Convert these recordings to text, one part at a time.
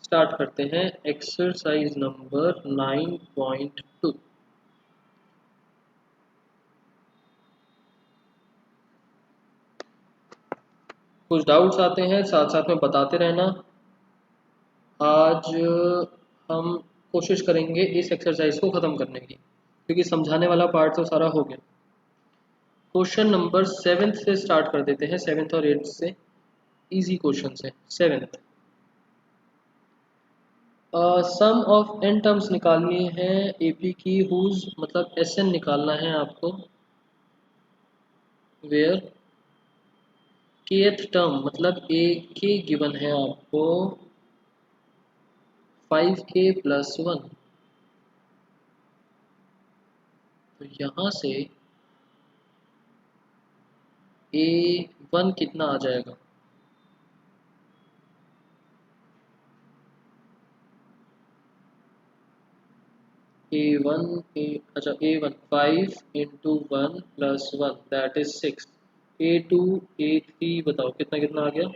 Start करते हैं exercise number 9.2। कुछ डाउट्स आते हैं साथ साथ में बताते रहना। आज हम कोशिश करेंगे इस एक्सरसाइज को ख़त्म करने की, क्योंकि समझाने वाला पार्ट तो सारा हो गया। क्वेश्चन नंबर 7 से स्टार्ट कर देते हैं, 7th और 8th से। इजी क्वेश्चन है। 7th, some of n terms निकालनी है एपी की, हुज मतलब एसएन निकालना है आपको, वेयर kth टर्म मतलब ए के गिवन है आपको 5k+1। तो यहाँ से a1 कितना आ जाएगा, अच्छा a1 5 into 1+1 that is 6। a2 a3 बताओ कितना कितना आ गया।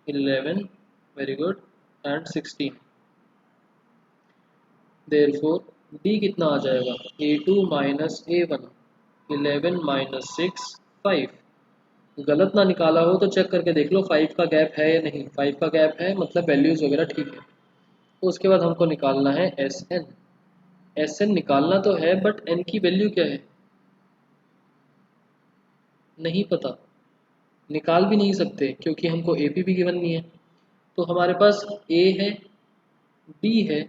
11, very good, and 16। Therefore d कितना आ जाएगा, a2 माइनस a1, 11 माइनस 6 5। गलत ना निकाला हो तो चेक करके देख लो 5 का गैप है या नहीं। 5 का गैप है मतलब वैल्यूज वगैरह ठीक है। तो उसके बाद हमको निकालना है एस एन। एस एन निकालना तो है बट एन की वैल्यू क्या है नहीं पता, निकाल भी नहीं सकते क्योंकि हमको ए पी भी गिवन नहीं है। तो हमारे पास ए है, बी है,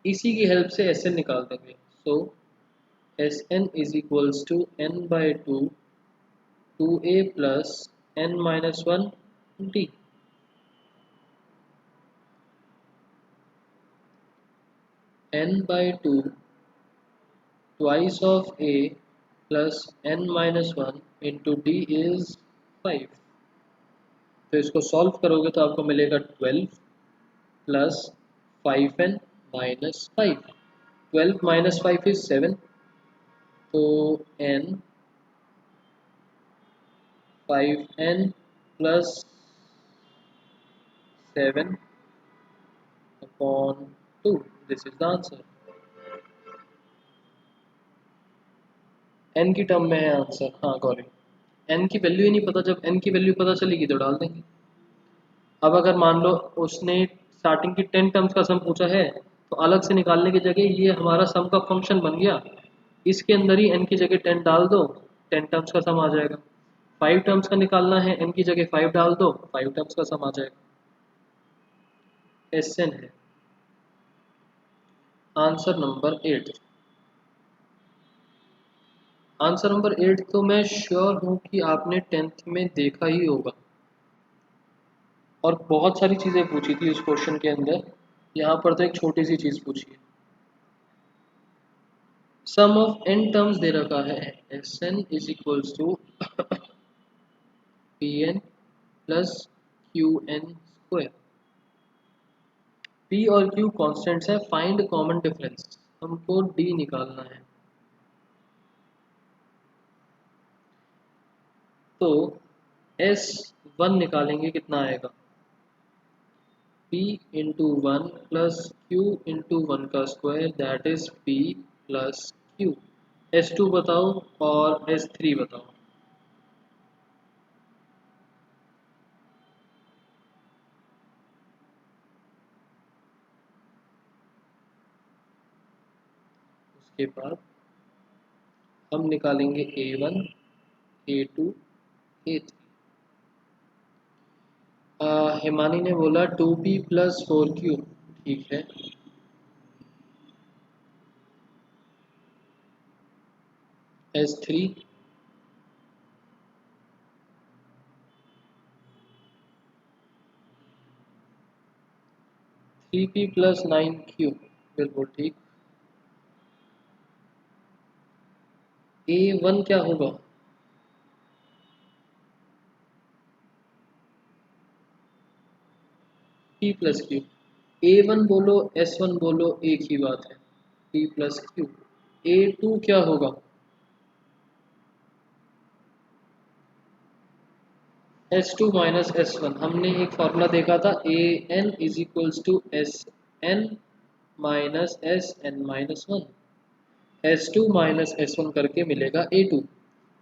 इसी की हेल्प से एस एन निकाल देंगे। So S N is equals to n/2 2a plus n-1 d। n/2 twice of a plus n-1 into d is 5। तो इसको सॉल्व करोगे तो आपको मिलेगा 12 plus 5n minus 5। 12 minus 5 is 7। तो n 5n plus 7 upon 2, this is the answer. n की term में है आंसर, हाँ गॉट इट। n की वैल्यू ही नहीं पता, जब n की वैल्यू पता चलेगी तो डाल देंगे। अब अगर मान लो उसने स्टार्टिंग की 10 टर्म्स का सम पूछा है तो अलग से निकालने की जगह ये हमारा सम का फंक्शन बन गया, इसके अंदर ही n की जगह 10 डाल दो, 10 टर्म्स का सम आ जाएगा। 5 टर्म्स का निकालना है, n की जगह 5 डाल दो, 5 टर्म्स का सम आ जाएगा। एस एन है आंसर नंबर 8। आंसर नंबर 8 तो मैं श्योर हूँ कि आपने 10th में देखा ही होगा, और बहुत सारी चीज़ें पूछी थी उस क्वेश्चन के अंदर। यहाँ पर तो एक छोटी सी चीज़ पूछी है। सम ऑफ n टर्म्स दे रखा है, S N is equals to P n plus Q n square. p और q कॉन्स्टेंट्स है, फाइंड कॉमन डिफरेंस, हमको d निकालना है। तो S1 निकालेंगे कितना आएगा, p into 1 plus q into 1 का square that is p plus q। S2 बताओ और S3 बताओ। उसके बाद हम निकालेंगे A1 A2 A3। हिमानी ने बोला 2p प्लस 4q, ठीक है। S3 3p प्लस 9q, बिल्कुल ठीक। A1 क्या होगा, p प्लस q। A1 बोलो S1 बोलो एक ही बात है, p प्लस q। A2 क्या होगा, S two minus S one, हमने एक फॉर्मूला देखा था, A N is equals to S N minus S N minus one. S two minus S one करके मिलेगा ए टू।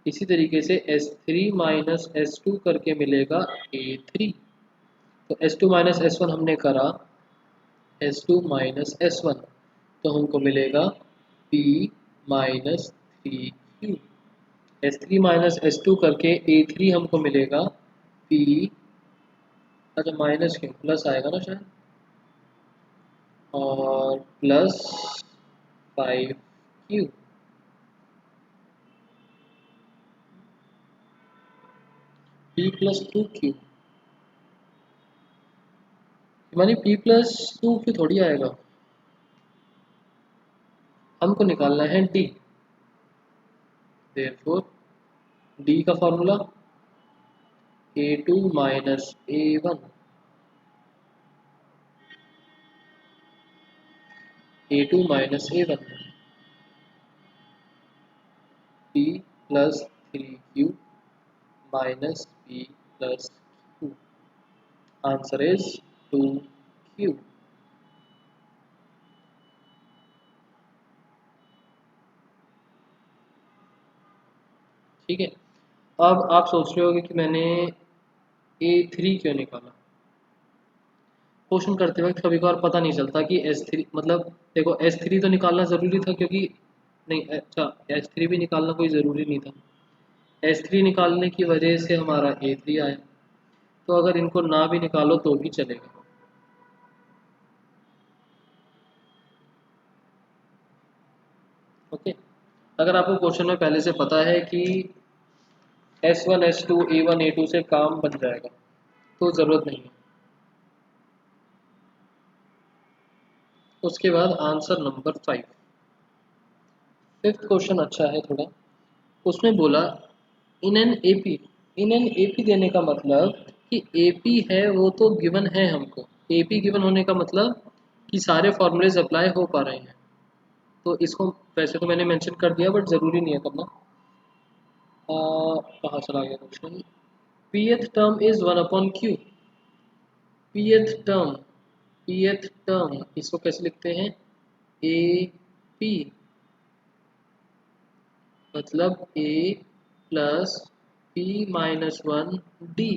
इसी तरीके से S three minus S two करके मिलेगा ए थ्री। तो S two minus S one हमने करा, S two minus S one, तो हमको मिलेगा P minus three Q. S three minus S two करके ए थ्री हमको मिलेगा पी, अच्छा माइनस क्यों, प्लस आएगा ना शायद, और plus five Q. P plus two Q, मानी पी प्लस टू क्यू थोड़ी आएगा, हमको निकालना है डी। देयरफॉर डी का formula A two minus A one, A two minus A one, P plus three Q minus P plus Q. Answer is two Q. ठीक है, अब आप सोच रहे होगे कि मैंने ए थ्री क्यों निकाला। क्वेश्चन करते वक्त कभी कभार पता नहीं चलता कि एस थ्री मतलब, देखो एस थ्री तो निकालना ज़रूरी था क्योंकि, नहीं अच्छा एस थ्री भी निकालना कोई ज़रूरी नहीं था, एस थ्री निकालने की वजह से हमारा ए थ्री आया। तो अगर इनको ना भी निकालो तो भी चलेगा। ओके, अगर आपको क्वेश्चन में पहले से पता है कि S one S two A one A two से काम बन जाएगा तो ज़रूरत नहीं है। उसके बाद answer number five, fifth question अच्छा है थोड़ा। उसमें बोला in an AP, in an AP देने का मतलब कि एपी है वो तो गिवन है हमको, एपी गिवन होने का मतलब कि सारे फॉर्मूलेज अप्लाई हो पा रहे हैं। तो इसको वैसे तो मैंने मेंशन कर दिया बट ज़रूरी नहीं है करना। कहाँ चला गया question, pth term is one upon Q. Pth term, pth term इसको कैसे लिखते हैं, ए पी मतलब A plus P minus one D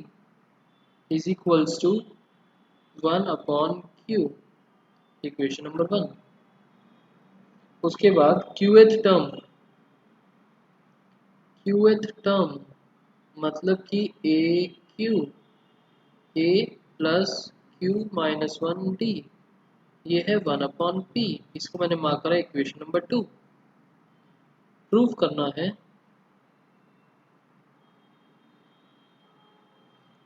is equals to one upon Q, equation number one. उसके बाद क्यूएथ टर्म, क्यूएथ टर्म मतलब कि A Q, A plus Q minus one D, ये है वन अपॉन पी। इसको मैंने mark करा equation number two. Prove करना है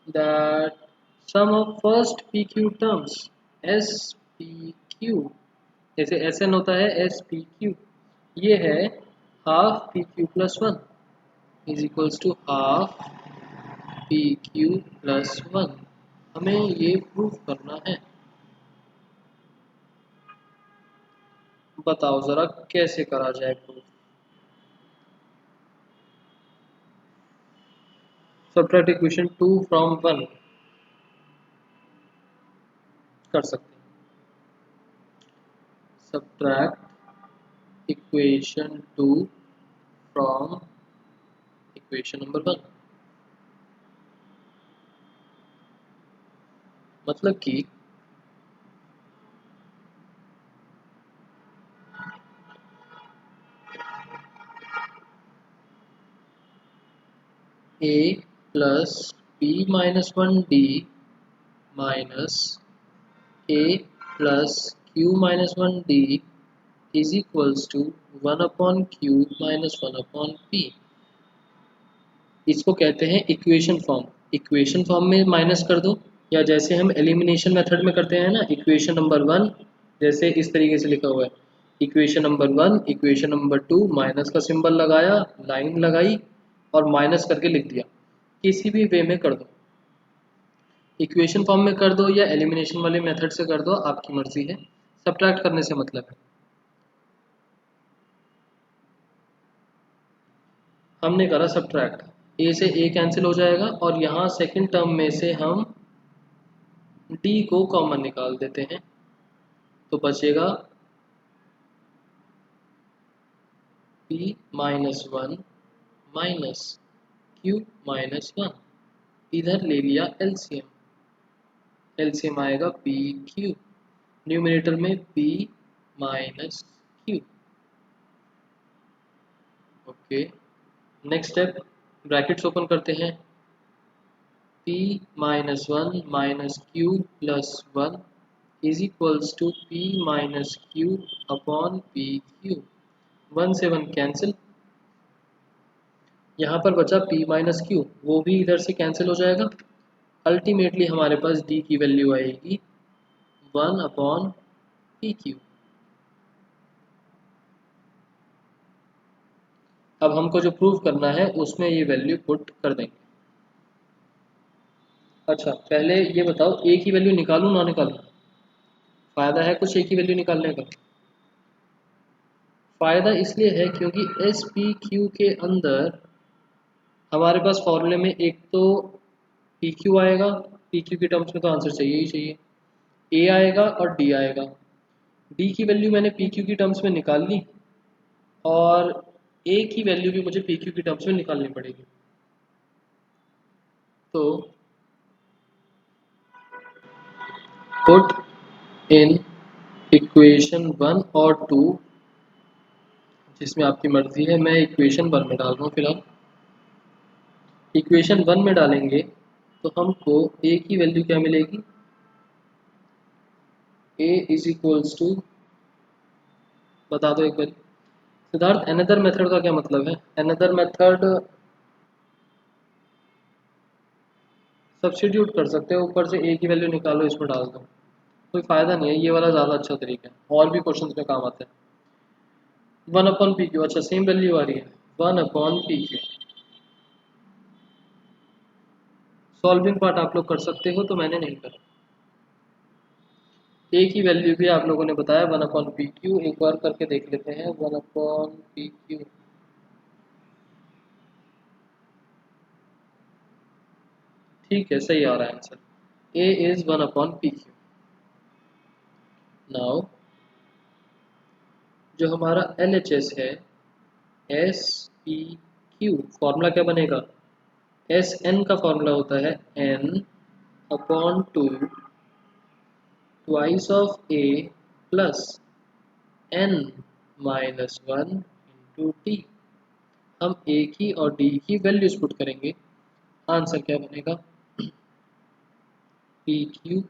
that sum of first pq terms spq, जैसे Sn होता है spq, ये है half pq plus one is equals to half pq plus one. हमें ये प्रूव करना है, बताओ ज़रा कैसे करा जाए proof. Subtract equation two from one कर सकते हैं, subtract equation two from equation number one, मतलब कि A plus P minus one D minus A plus Q minus one D is equals to one upon Q minus one upon P. इसको कहते हैं equation form. Equation form में minus कर दो, या जैसे हम एलिमिनेशन मेथड में करते हैं ना, इक्वेशन नंबर वन जैसे इस तरीके से लिखा हुआ है, equation number one equation number two, minus का सिंबल लगाया, लाइन लगाई और माइनस करके लिख दिया। किसी भी वे में कर दो, इक्वेशन फॉर्म में कर दो या एलिमिनेशन वाले मेथड से कर दो, आपकी मर्जी है। सब्ट्रैक्ट करने से मतलब है, हमने करा सब्ट्रैक्ट। ए से ए कैंसिल हो जाएगा और यहाँ सेकंड टर्म में से हम डी को कॉमन निकाल देते हैं, तो बचेगा p minus one minus Q minus one. इधर ले लिया एलसीएम, एलसीएम आएगा पी क्यू, न्यूमिनेटर में p minus Q. Okay, next step, brackets open करते हैं, p minus one minus Q plus one is equals to p minus Q upon P Q. One से one cancel, यहाँ पर बचा p minus Q, वो भी इधर से कैंसिल हो जाएगा। अल्टीमेटली हमारे पास d की वैल्यू आएगी वन अपॉन पी क्यू। अब हमको जो प्रूव करना है उसमें ये वैल्यू पुट कर देंगे। अच्छा, पहले ये बताओ a की वैल्यू निकालूं ना निकालूं? फ़ायदा है कुछ a की वैल्यू निकालने का? फ़ायदा इसलिए है क्योंकि एस पी क्यू के अंदर हमारे पास फॉर्मूले में एक तो पी क्यू आएगा, पी क्यू के टर्म्स में तो आंसर चाहिए ही चाहिए, ए आएगा और डी आएगा। डी की वैल्यू मैंने पी क्यू की टर्म्स में निकाल ली और ए की वैल्यू भी मुझे पी क्यू की टर्म्स में निकालनी पड़ेगी। तो पुट इन इक्वेशन वन और टू, जिसमें आपकी मर्जी है, मैं इक्वेशन वन में डाल रहा हूँ फिलहाल। इक्वेशन वन में डालेंगे तो हमको ए की वैल्यू क्या मिलेगी, ए इज इक्वल्स टू, बता दो एक बार सिद्धार्थ, अनदर मेथड का क्या मतलब है? अनदर मेथड सब्स्टिट्यूट कर सकते हो, ऊपर से ए की वैल्यू निकालो इसमें डाल दो, कोई फ़ायदा नहीं है, ये वाला ज़्यादा अच्छा तरीका है, और भी क्वेश्चंस में काम आता है। वन अपॉन पी क्यू, अच्छा सेम वैल्यू आ रही है, one upon P Q. Solving part आप लोग कर सकते हो, तो मैंने नहीं करा। ए की वैल्यू भी आप लोगों ने बताया वन अपॉन पी क्यू, एक बार करके देख लेते हैं, वन अपॉन पी क्यू। ठीक है, सही आ रहा है answer, A is one upon P Q. Now जो हमारा एल एच एस है, एस पी क्यू, फॉर्मूला क्या बनेगा? एस एन का फॉर्मूला होता है n upon two twice of A plus n minus one into T. हम ए की और डी की वैल्यूज पुट करेंगे, आंसर क्या बनेगा? P Q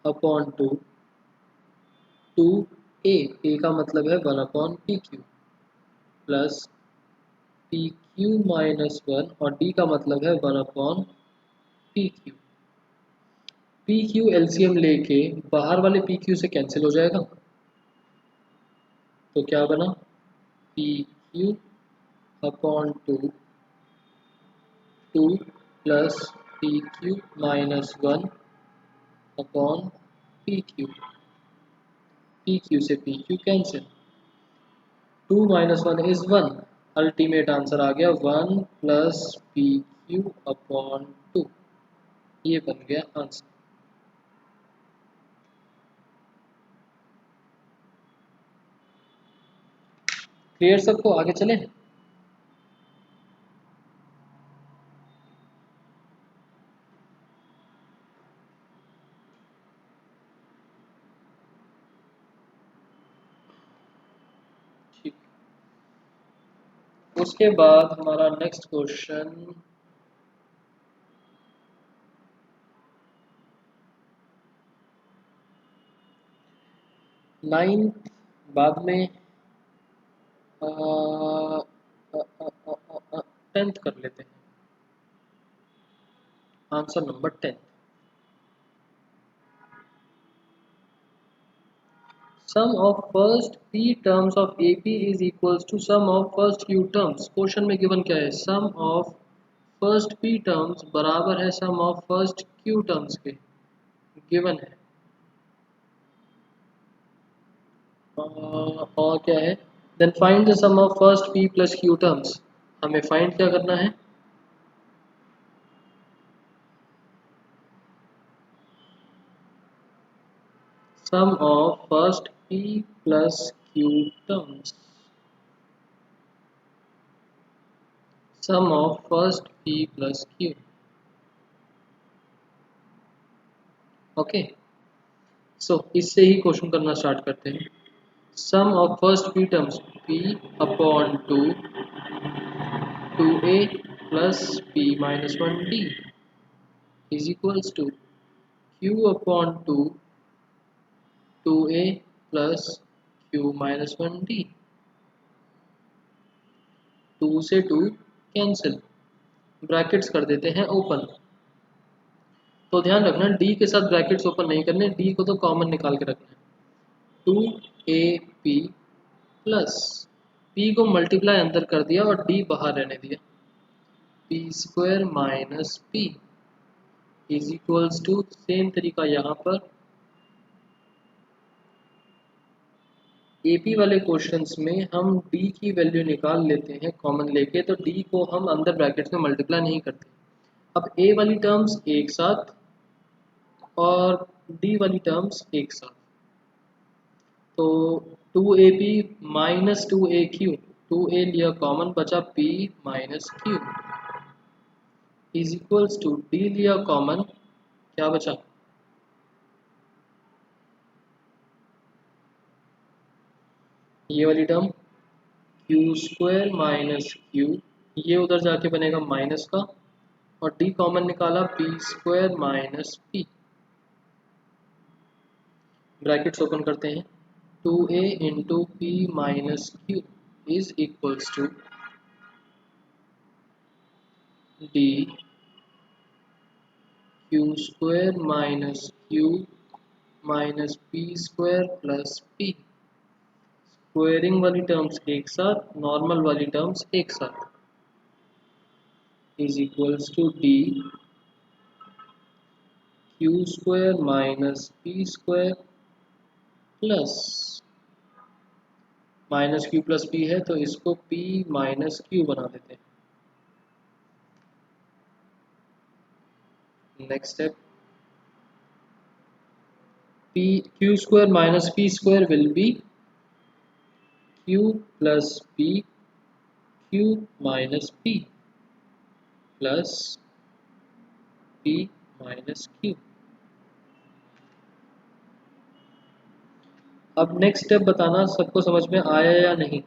upon two, two A का मतलब है one upon P Q, plus P Q minus one, और डी का मतलब है one upon P Q. P Q LCM लेके बाहर वाले पी क्यू से कैंसिल हो जाएगा, तो क्या बना? P Q upon two, two plus P Q minus one upon P Q, P Q से P Q cancel, two minus one is one, ultimate answer आ गया one plus P Q upon two, ये बन गया answer. Clear सबको, आगे चलें? ठीक, उसके बाद हमारा नेक्स्ट क्वेश्चन, नाइन्थ बाद में टेंथ कर लेते हैं, answer number 10। Sum of first p terms of AP is equals to sum of first q terms. Question में गिवन क्या है? Sum of first p terms बराबर है sum of first q terms के, गिवन है। और क्या है? Then find the sum of first p plus q terms. हमें फाइंड क्या करना है? sum of first p plus q terms, sum of first p plus q. Okay, so इससे ही क्वेश्चन करना स्टार्ट करते हैं. Sum of first p terms p upon 2a plus p minus 1d is equals to q upon 2a plus q minus 1d. 2 से 2 cancel, brackets कर देते हैं open. तो ध्यान रखना d के साथ ब्रैकेट्स ओपन नहीं करने, d को तो कॉमन निकाल के रखना है. 2ab प्लस p को मल्टीप्लाई अंदर कर दिया और d बाहर रहने दिया. p square minus p is equals to, same तरीका यहाँ पर AP वाले क्वेश्चंस में हम d की वैल्यू निकाल लेते हैं कॉमन लेके, तो d को हम अंदर ब्रैकेट्स में मल्टीप्लाई नहीं करते. अब a वाली टर्म्स एक साथ और d वाली टर्म्स एक साथ, तो 2ab माइनस 2aq, 2a लिया कॉमन, बचा p minus q is equals to d लिया कॉमन, क्या बचा, ये वाली term q square minus q, ये उधर जाके बनेगा माइनस का, और d कॉमन निकाला p square minus p. Brackets open करते हैं. 2a into p minus q is equals to d q square minus q minus p square plus p. Squaring वाली टर्म्स एक साथ, नॉर्मल वाली टर्म्स एक साथ, is equals to d q square minus p square plus minus q plus p है तो इसको p minus q बना देते हैं. Next step, p q square minus p square will be q plus p q minus p plus p minus q. अब next step बताना सबको समझ में आया या नहीं.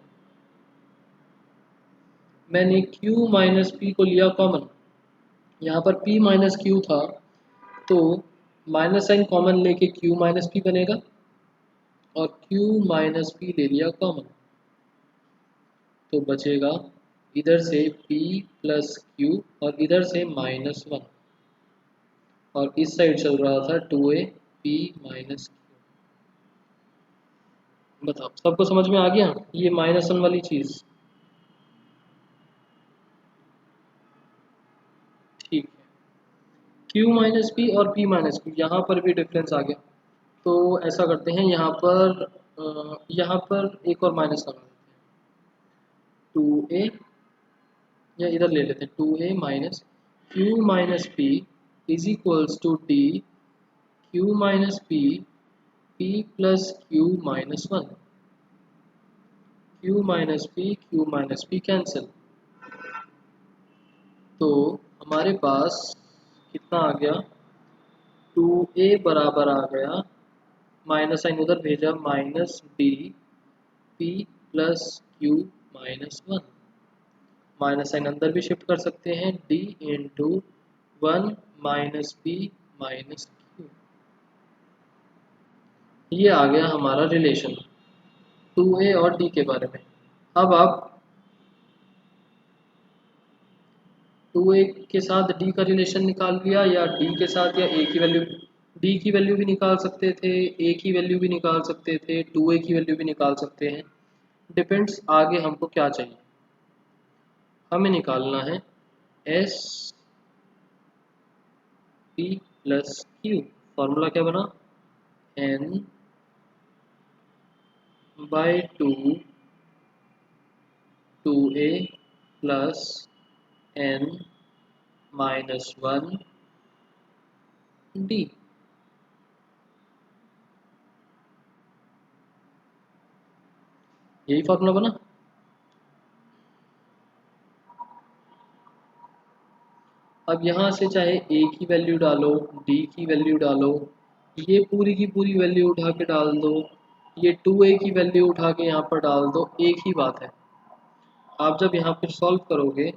मैंने q माइनस p को लिया कॉमन, यहाँ पर p माइनस q था तो माइनस साइन कॉमन लेके q माइनस p बनेगा, और q माइनस p ले लिया कॉमन, तो बचेगा इधर से p प्लस q और इधर से माइनस 1, और इस साइड चल रहा था 2a p माइनस q. बताओ सबको समझ में आ गया ये माइनस 1 वाली चीज़. ठीक है, q माइनस पी और p माइनस q, यहाँ पर भी डिफरेंस आ गया. तो ऐसा करते हैं, यहाँ पर एक और माइनस लगा देते हैं. 2a, या इधर ले लेते हैं 2a minus q minus p is equals to d q minus p p plus q minus 1. q minus p cancel, तो हमारे पास कितना आ गया, 2a बराबर आ गया, माइनस साइन उधर भेजा, minus d p plus q minus 1. Minus sign अंदर भी शिफ्ट कर सकते हैं, d into 1 minus p minus q. ये आ गया हमारा रिलेशन 2a और d के बारे में. अब आप 2a के साथ d का रिलेशन निकाल लिया, या d के साथ या a की वैल्यू, d की वैल्यू भी निकाल सकते थे, a की वैल्यू भी निकाल सकते थे, 2a की वैल्यू भी निकाल सकते हैं. डिपेंड्स आगे हमको क्या चाहिए. हमें निकालना है s p plus q. Formula क्या बना, n by 2a plus n minus 1 d. यही फॉर्मूला बना। अब यहाँ से चाहे a की वैल्यू डालो, d की वैल्यू डालो, ये पूरी की पूरी वैल्यू उठा के डाल दो, ये 2a की वैल्यू उठा के यहाँ पर डाल दो, एक ही बात है। आप जब यहाँ पर सॉल्व करोगे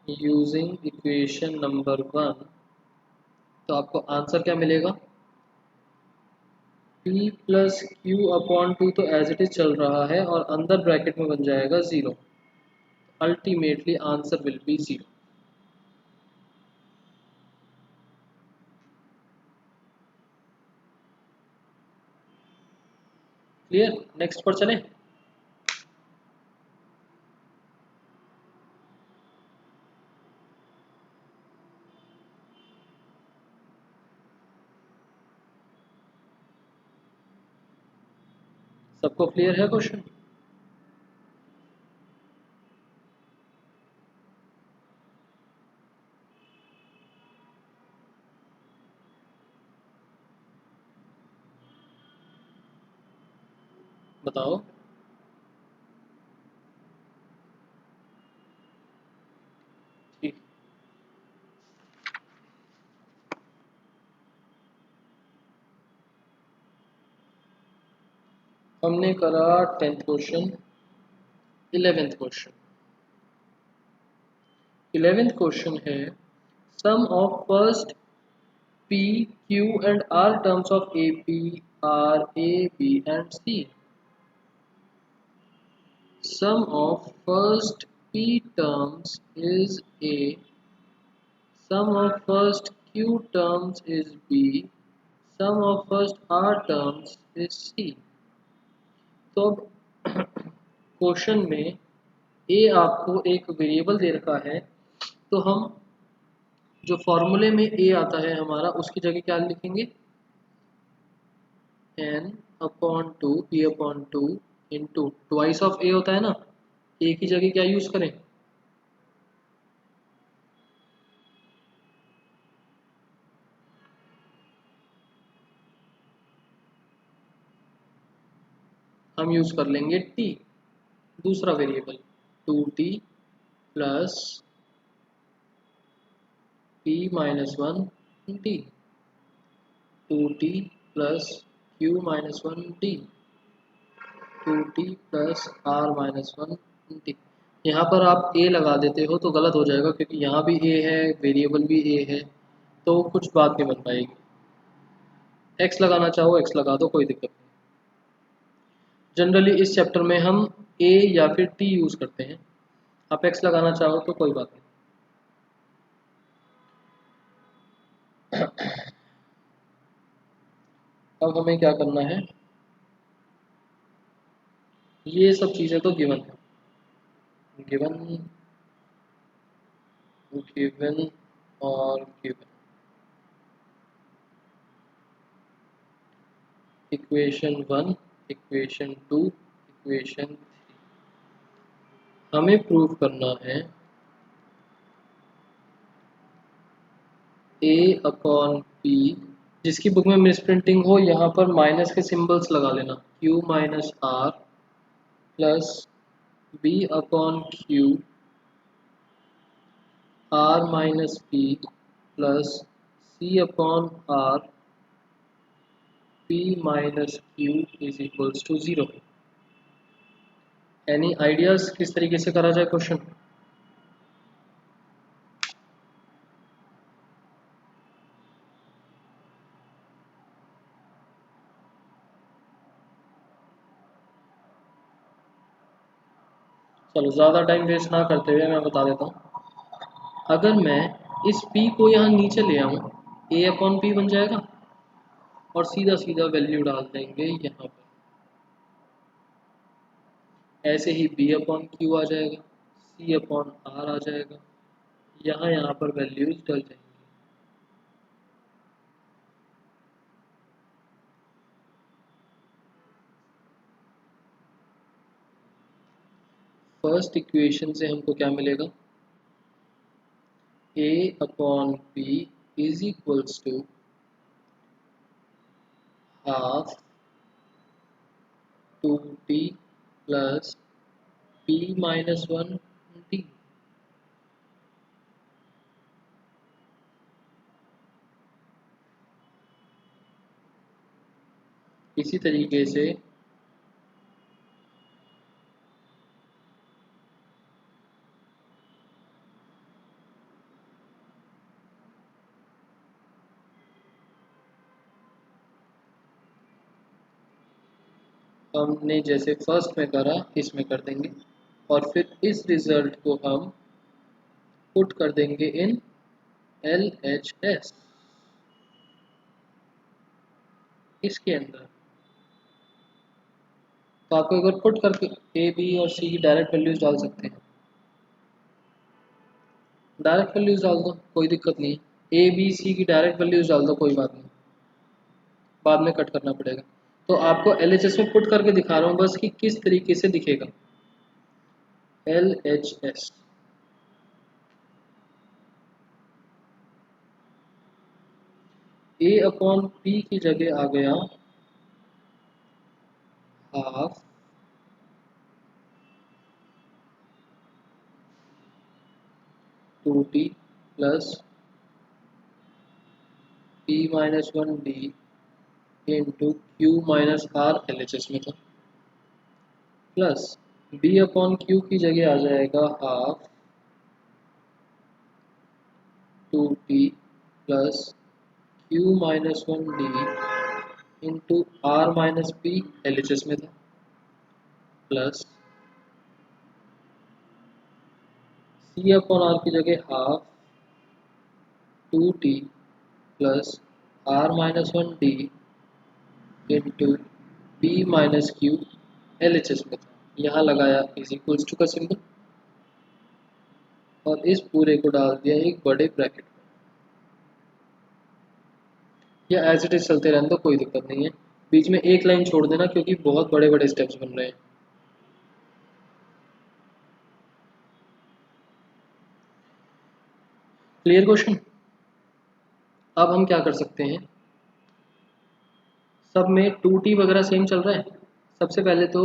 यूजिंग इक्वेशन नंबर 1, तो आपको आंसर क्या मिलेगा? p प्लस क्यू अपॉन 2 तो एज इट इज चल रहा है और अंदर ब्रैकेट में बन जाएगा 0। Ultimately answer will be 0। Clear? Next पर चलें। सबको क्लियर है क्वेश्चन? बताओ। ठीक, हमने करा 10th question. 11th question. 11th question है sum of first p q and r terms of a p r a b and c। Sum of first p terms is a, sum of first q terms is b, sum of first r terms is c। तो question में a आपको एक variable दे रखा है, तो हम जो फॉर्मूले में a आता है हमारा, उसकी जगह क्या लिखेंगे? n upon 2 p upon 2 into twice of a होता है ना, a की जगह क्या यूज करें? हम यूज कर लेंगे t, दूसरा variable 2t plus p minus 1 D, 2t plus q minus 1 D, 2t plus r minus 1 D. यहाँ पर आप a लगा देते हो तो गलत हो जाएगा, क्योंकि यहाँ भी a है, वेरिएबल भी a है, तो कुछ बात नहीं बन पाएगी। x लगाना चाहो x लगा दो, कोई दिक्कत नहीं। जनरली इस चैप्टर में हम a या फिर t यूज़ करते हैं, आप x लगाना चाहो तो कोई बात नहीं। अब हमें क्या करना है, ये सब चीज़ें तो गिवन है, गिवन गिवन और गिवन। इक्वेशन 1, इक्वेशन 2, इक्वेशन 3, हमें प्रूव करना है a अपॉन p, जिसकी बुक में मिस प्रिंटिंग हो यहाँ पर माइनस के सिंबल्स लगा लेना, q minus r plus b upon q r minus p plus c upon r p minus q is equals to 0। Any ideas किस तरीके से करा जाए क्वेश्चन? चलो ज़्यादा टाइम वेस्ट ना करते हुए मैं बता देता हूँ। अगर मैं इस p को यहाँ नीचे ले आऊँ, a अपॉन p बन जाएगा और सीधा सीधा वैल्यू डाल देंगे यहाँ पर, ऐसे ही b अपॉन q आ जाएगा, c अपॉन r आ जाएगा, यहाँ पर वैल्यूज डल जाएंगी। फर्स्ट इक्वेशन से हमको क्या मिलेगा? A upon B is equals to half 2t plus p minus 1 d। इसी तरीके से हमने जैसे फर्स्ट में करा इसमें कर देंगे और फिर इस रिजल्ट को हम पुट कर देंगे इन LHS इसके अंदर। तो आपको अगर पुट करके A B और C की डायरेक्ट वैल्यूज डाल सकते हैं, डायरेक्ट वैल्यूज डाल दो कोई दिक्कत नहीं है। A B C की डायरेक्ट वैल्यूज डाल दो कोई बात नहीं, बाद में कट करना पड़ेगा। तो आपको LHS में पुट करके दिखा रहा हूँ बस कि किस तरीके से दिखेगा LHS। A अपॉन P की जगह आ गया half 2t plus p minus 1d into Q minus R LHS में था, प्लस b अपॉन क्यू की जगह आ जाएगा half 2t plus Q minus 1d into R minus P LHS में था, प्लस c अपॉन आर की जगह half 2t plus R minus 1d into p minus Q LHS में था। यहाँ लगाया इज इक्वल्स टू का सिंबल और इस पूरे को डाल दिया एक बड़े ब्रैकेट में, या एज इट इज चलते रहने दो कोई दिक्कत नहीं है। बीच में एक लाइन छोड़ देना क्योंकि बहुत बड़े बड़े स्टेप्स बन रहे हैं। Clear question. अब हम क्या कर सकते हैं, सब में 2t वगैरह सेम चल रहा है। सबसे पहले तो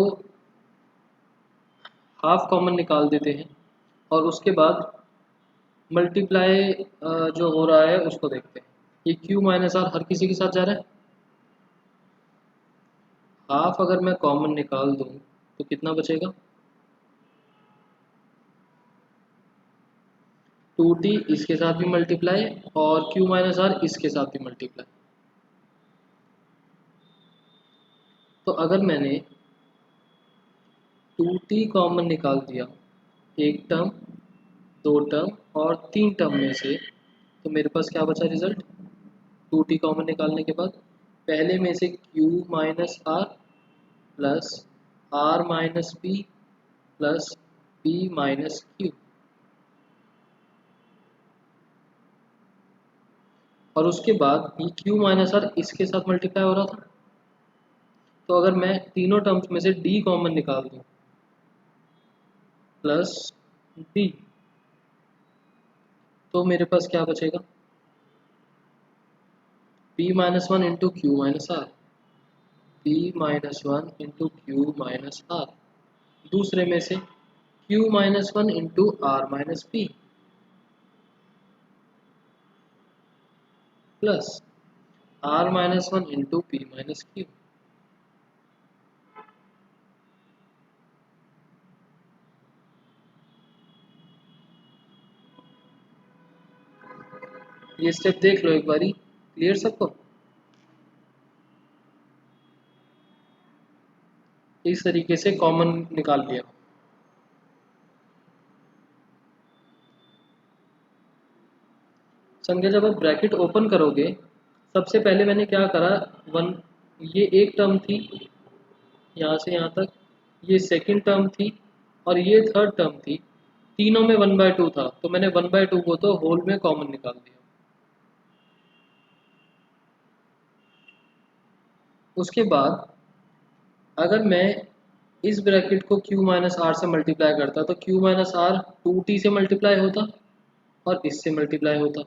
हाफ कॉमन निकाल देते हैं और उसके बाद मल्टीप्लाई जो हो रहा है उसको देखते हैं। ये q माइनस आर हर किसी के साथ जा रहा है। हाफ अगर मैं कॉमन निकाल दूं तो कितना बचेगा, 2t इसके साथ भी मल्टीप्लाई और q माइनस आर इसके साथ भी मल्टीप्लाई। तो अगर मैंने 2t कॉमन निकाल दिया एक टर्म, दो टर्म और तीन टर्म में से, तो मेरे पास क्या बचा रिजल्ट 2t कॉमन निकालने के बाद। पहले में से q minus R plus R minus P plus p minus Q, और उसके बाद ये q माइनस आर इसके साथ मल्टीप्लाई हो रहा था। तो अगर मैं तीनों टर्म्स में से d कॉमन निकाल दूं प्लस d, तो मेरे पास क्या बचेगा p minus one into Q minus R, p minus one into Q minus R. दूसरे में से q minus one into R minus P plus R minus one into P minus Q. ये step देख लो एक बारी, क्लियर सबको। इस तरीके से कॉमन निकाल लिया। समझे, जब आप ब्रैकेट ओपन करोगे सबसे पहले मैंने क्या करा, वन ये एक टर्म थी यहाँ से यहाँ तक, ये सेकंड टर्म थी और ये थर्ड टर्म थी। तीनों में 1/2 था तो मैंने 1/2 को तो होल में कॉमन निकाल दिया। उसके बाद अगर मैं इस ब्रैकेट को q माइनस आर से मल्टीप्लाई करता तो q माइनस आर 2t से मल्टीप्लाई होता और इससे मल्टीप्लाई होता।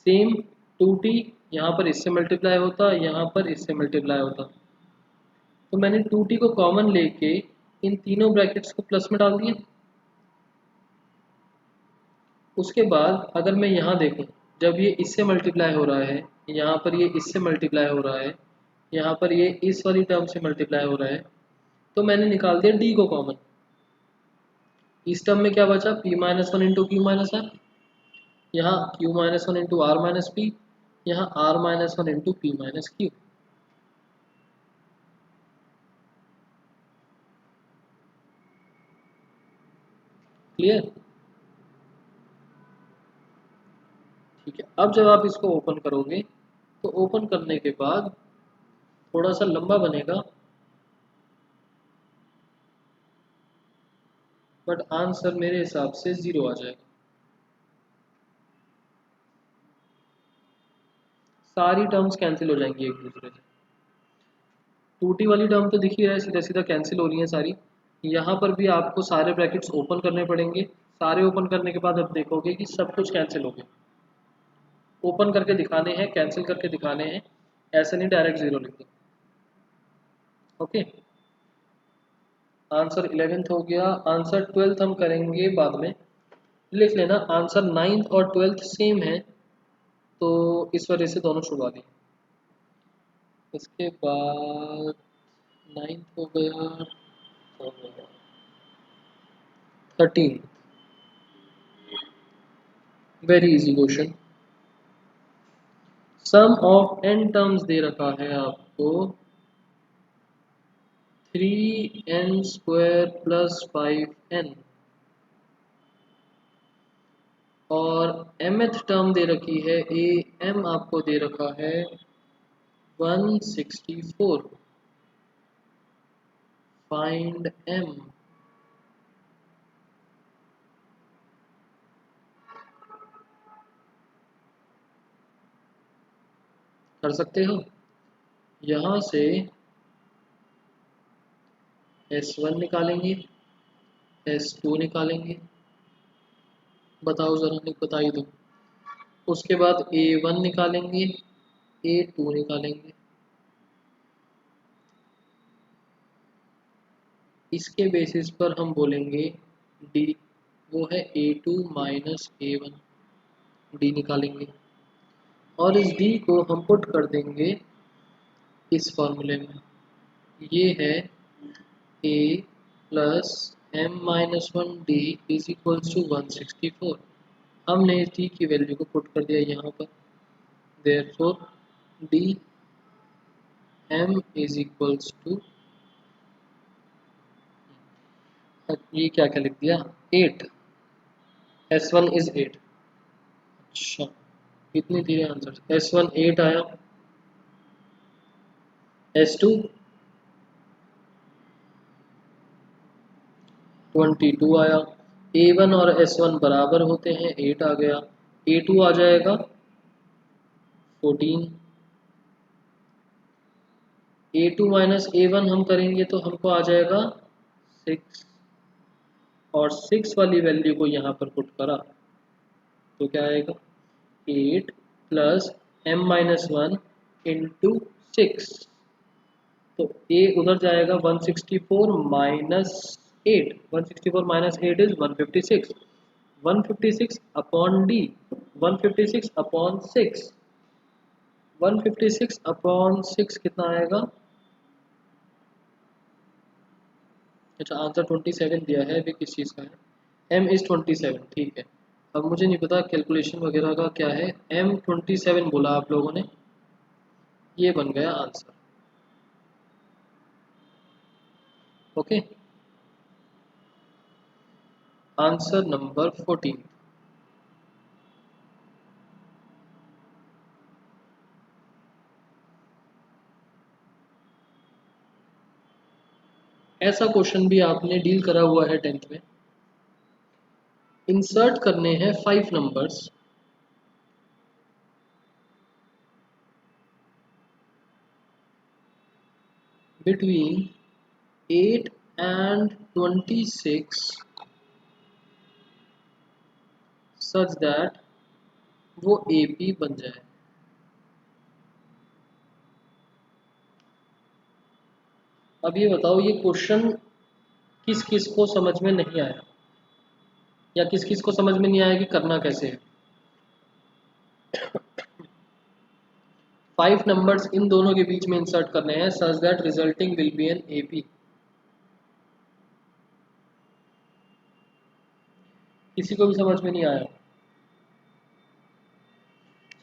सेम 2t यहाँ पर इससे मल्टीप्लाई होता, यहाँ पर इससे मल्टीप्लाई होता। तो मैंने 2t को कॉमन लेके इन तीनों ब्रैकेट्स को प्लस में डाल दिया। उसके बाद अगर मैं यहाँ देखूँ, जब ये इससे मल्टीप्लाई हो रहा है, यहाँ पर ये इससे मल्टीप्लाई हो रहा है, यहाँ पर ये इस वाली टर्म से मल्टीप्लाई हो रहा है, तो मैंने निकाल दिया d को कॉमन। इस टर्म में क्या बचा, p minus one into Q minus R, यहाँ q minus one into R minus P, यहाँ r minus one into P minus Q. Clear? ठीक है, अब जब आप इसको ओपन करोगे तो ओपन करने के बाद थोड़ा सा लंबा बनेगा, बट आंसर मेरे हिसाब से 0 आ जाएगा। सारी टर्म्स कैंसिल हो जाएंगी एक दूसरे से। 2t वाली टर्म तो दिख ही रहा है, सीधा सीधा कैंसिल हो रही है सारी। यहाँ पर भी आपको सारे ब्रैकेट्स ओपन करने पड़ेंगे। सारे ओपन करने के बाद अब देखोगे कि सब कुछ कैंसिल हो गया। ओपन करके दिखाने हैं, कैंसिल करके दिखाने हैं, ऐसे नहीं डायरेक्ट 0 लिख दो। ओके, आंसर 11th हो गया। आंसर 12th हम करेंगे बाद में। लिख लेना, आंसर 9th और 12th सेम है, तो इस वजह से दोनों छुड़वा दिए। इसके बाद 9th हो गया, 13, very easy question. Sum of n terms दे रखा है आपको 3n स्क्वायर प्लस 5n, और mth टर्म दे रखी है am, आपको दे रखा है 164। Find m। कर सकते हो, यहाँ से s1 निकालेंगे, s2 निकालेंगे, बताओ जरा, नहीं बता ही दो। उसके बाद a1 निकालेंगे, a2 निकालेंगे, इसके बेसिस पर हम बोलेंगे d, वो है a2 माइनस a1, d निकालेंगे, और इस d को हम पुट कर देंगे इस फॉर्मूले में। ये है a plus m minus one D is equals to 164। हमने इस d की वैल्यू को पुट कर दिया यहाँ पर, therefore d m is equals to, ये क्या क्या लिख दिया, 8। s1 is 8। अच्छा, कितनी धीरे आंसर। s1 8 आया, s2 22 आया, a1 और s1 बराबर होते हैं, 8 आ गया, a2 आ जाएगा 14, a2 माइनस a1 हम करेंगे तो हमको आ जाएगा 6, और 6 वाली वैल्यू को यहाँ पर पुट करा तो क्या आएगा, 8 plus m minus one into 6, तो a उधर जाएगा 164 minus 8, 164 minus 8 is 156, 156 upon d, 156 upon 6, 156 upon 6 कितना आएगा। अच्छा, आंसर 27 दिया है, अभी किस चीज़ का है, m इज 27, ठीक है। अब मुझे नहीं पता कैलकुलेशन वगैरह का क्या है, m 27 बोला आप लोगों ने, ये बन गया आंसर। Okay, answer number 14। ऐसा क्वेश्चन भी आपने डील करा हुआ है 10th में। इंसर्ट करने हैं 5 numbers, between 8 and 26 such that वो ए पी बन जाए। अब ये बताओ, ये क्वेश्चन किस किस को समझ में नहीं आया, या किस किस को समझ में नहीं आया कि करना कैसे है। 5 नंबर्स इन दोनों के बीच में इंसर्ट करने हैं such that resulting will be an A P. किसी को भी समझ में नहीं आया।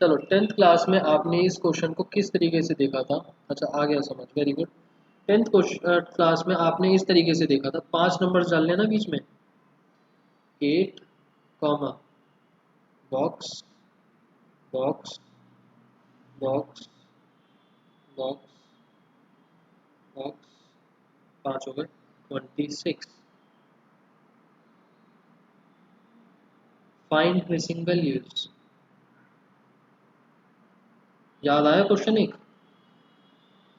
चलो 10th क्लास में आपने इस क्वेश्चन को किस तरीके से देखा था। अच्छा, आ गया समझ, वेरी गुड। 10th क्लास में आपने इस तरीके से देखा था, 5 नंबर्स डाल लेना बीच में, 8 comma box box box box box, 5 हो गए, 26। Find missing values. याद आया क्वेश्चन? एक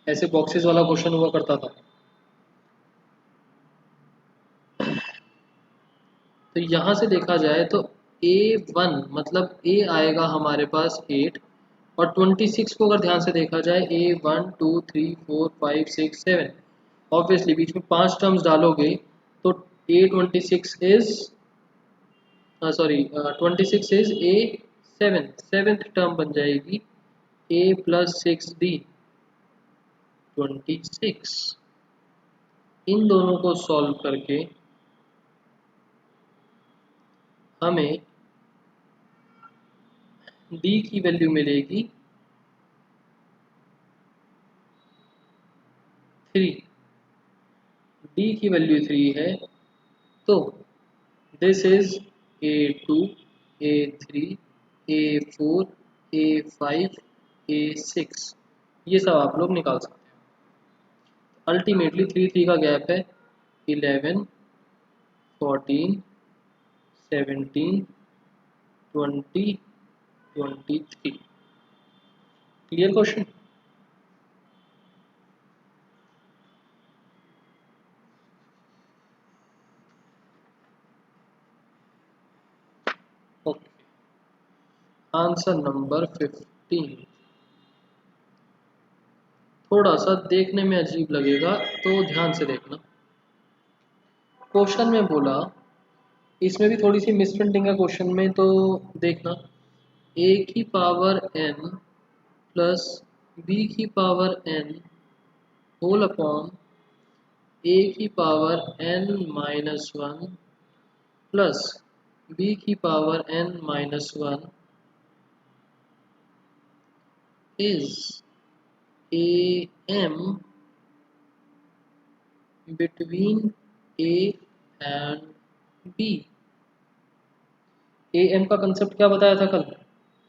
ऐसे बॉक्सेस वाला क्वेश्चन हुआ करता था। तो यहाँ से देखा जाए तो A1 मतलब A आएगा हमारे पास 8, और 26 को अगर ध्यान से देखा जाए A1 2 3 4 5 6 7, ऑब्वियसली बीच में 5 टर्म्स डालोगे तो A26 is sorry 26 is A7, seventh term बन जाएगी A प्लस 6D 26। इन दोनों को सॉल्व करके हमें D की वैल्यू मिलेगी 3। D की वैल्यू 3 है, तो this is A2 A3 A4 A5 A6, ये सब आप लोग निकाल सकते हैं। अल्टीमेटली 3 का गैप है 11 14 17 20 23। Clear question? Okay, answer number 15। थोड़ा सा देखने में अजीब लगेगा तो ध्यान से देखना। क्वेश्चन में बोला, इसमें भी थोड़ी सी मिसप्रिंटिंग है क्वेश्चन में, तो देखना। ए की पावर n प्लस बी की power n whole upon A की power n minus 1 plus B की power n minus 1 is A M between A and B. A M का कंसेप्ट क्या बताया था कल?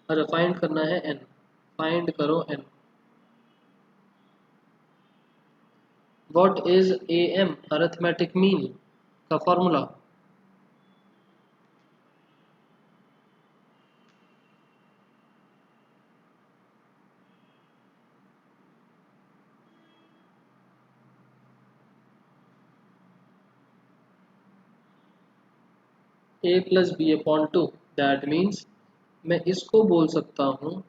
अच्छा, फाइंड करना है n, फाइंड करो n। What is A M? Arithmetic mean का formula. A plus B upon 2, that means मैं इसको बोल सकता हूँ,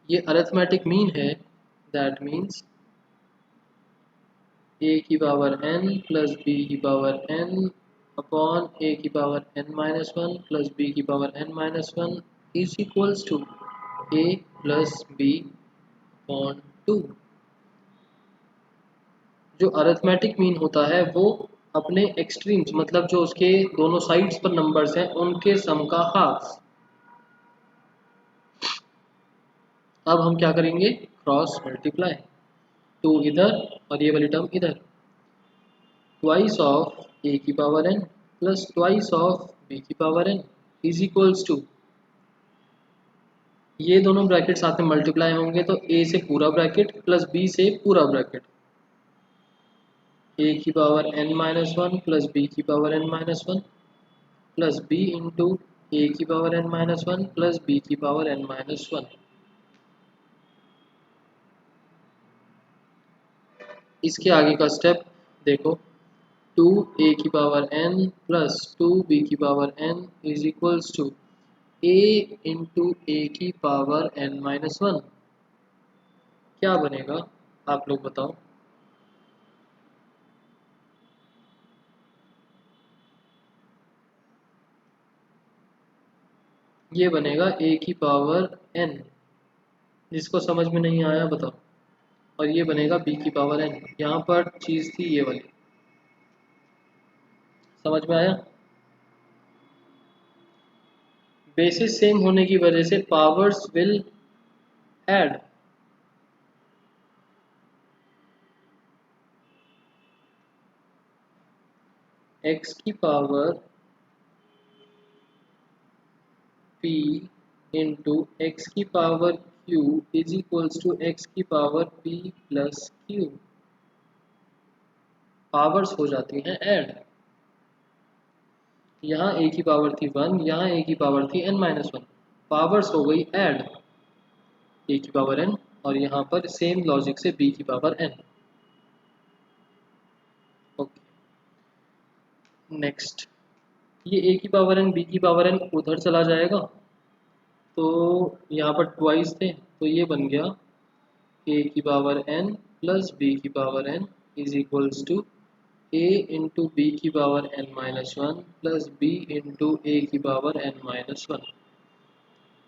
ये अरिथमेटिक मीन है, दैट मीन्स ए की पावर n प्लस बी की पावर n अपॉन ए की power n minus 1 plus B की power n minus 1 is equals to A plus B upon 2। जो अरिथमेटिक मीन होता है वो अपने एक्सट्रीम्स, मतलब जो उसके दोनों साइड्स पर नंबर्स हैं, उनके सम का हाफ। अब हम क्या करेंगे? क्रॉस मल्टीप्लाई, 2 इधर और ये वाली टर्म इधर, ट्वाइस ऑफ ए की power n plus twice of B की power n is equals to, ये दोनों ब्रैकेट साथ में मल्टीप्लाई होंगे तो a से पूरा ब्रैकेट प्लस b से पूरा ब्रैकेट, a की power n minus 1 plus b की power n minus 1 plus b into A की power n minus 1 plus b की पावर n माइनस 1। इसके आगे का स्टेप देखो, 2 a की पावर n प्लस 2b की power n is equals to a into A की पावर n माइनस 1। क्या बनेगा आप लोग बताओ। ये बनेगा a की पावर n। जिसको समझ में नहीं आया बताओ। और ये बनेगा b की पावर n। यहाँ पर चीज़ थी ये वाली, समझ में आया। बेसिस सेम होने की वजह से पावर्स विल ऐड। x की पावर p इंटू एक्स की power q is equals to X की power p plus q। Powers हो जाती हैं ऐड। यहाँ a की पावर थी 1, यहाँ a की पावर थी n माइनस 1। पावर्स हो गई ऐड a की पावर n, और यहाँ पर सेम लॉजिक से b की पावर n। ओके नेक्स्ट, ये a की पावर n b की पावर n उधर चला जाएगा, तो यहाँ पर ट्वाइस थे तो ये बन गया a की पावर n प्लस b की power n is equals to a into B की power n minus 1 plus b into A की पावर n माइनस 1।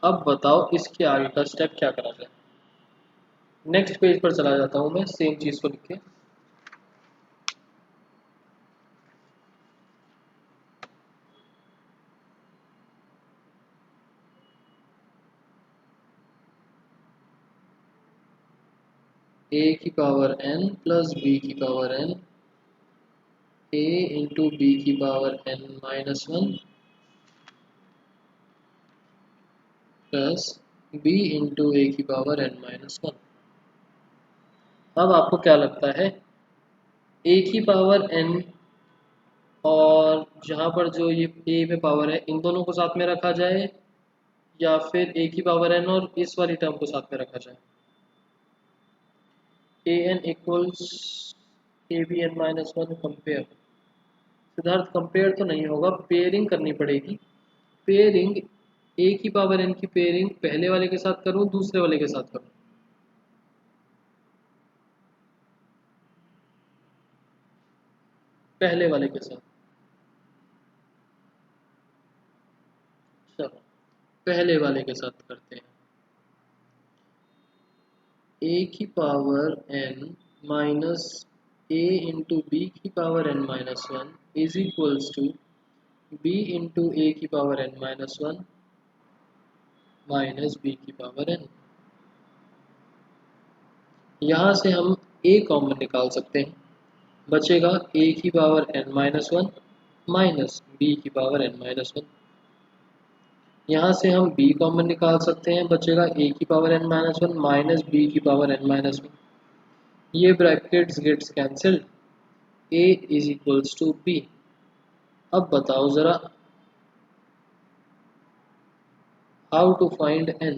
अब बताओ इसके आगे का स्टेप क्या करा जाए। नेक्स्ट पेज पर चला जाता हूँ मैं सेम चीज़ को लिख के। a की पावर n प्लस b की power n a into B की power n minus 1 plus b into A की पावर n माइनस 1। अब आपको क्या लगता है a की पावर n और जहाँ पर जो ये a में पावर है इन दोनों को साथ में रखा जाए, या फिर a की पावर n और इस वाली टर्म को साथ में रखा जाए। a n equals a b n minus 1 compare. Siddharth compare तो नहीं होगा, पेयरिंग करनी पड़ेगी। पेयरिंग a की पावर n की पेयरिंग पहले वाले के साथ करूँ दूसरे वाले के साथ करूँ। पहले वाले के साथ। चलो पहले वाले के साथ करते हैं। a की power n minus a into B की power n minus 1 is equals to b into A की power n minus 1 minus B की पावर n। यहाँ से हम a कॉमन निकाल सकते हैं, बचेगा a की power n minus 1 minus B की पावर n माइनस 1। यहाँ से हम b कॉमन निकाल सकते हैं, बचेगा a की power n minus 1 minus B की पावर n माइनस 1। ये brackets gets cancelled, a is equals to b। अब बताओ ज़रा हाउ टू फाइंड n।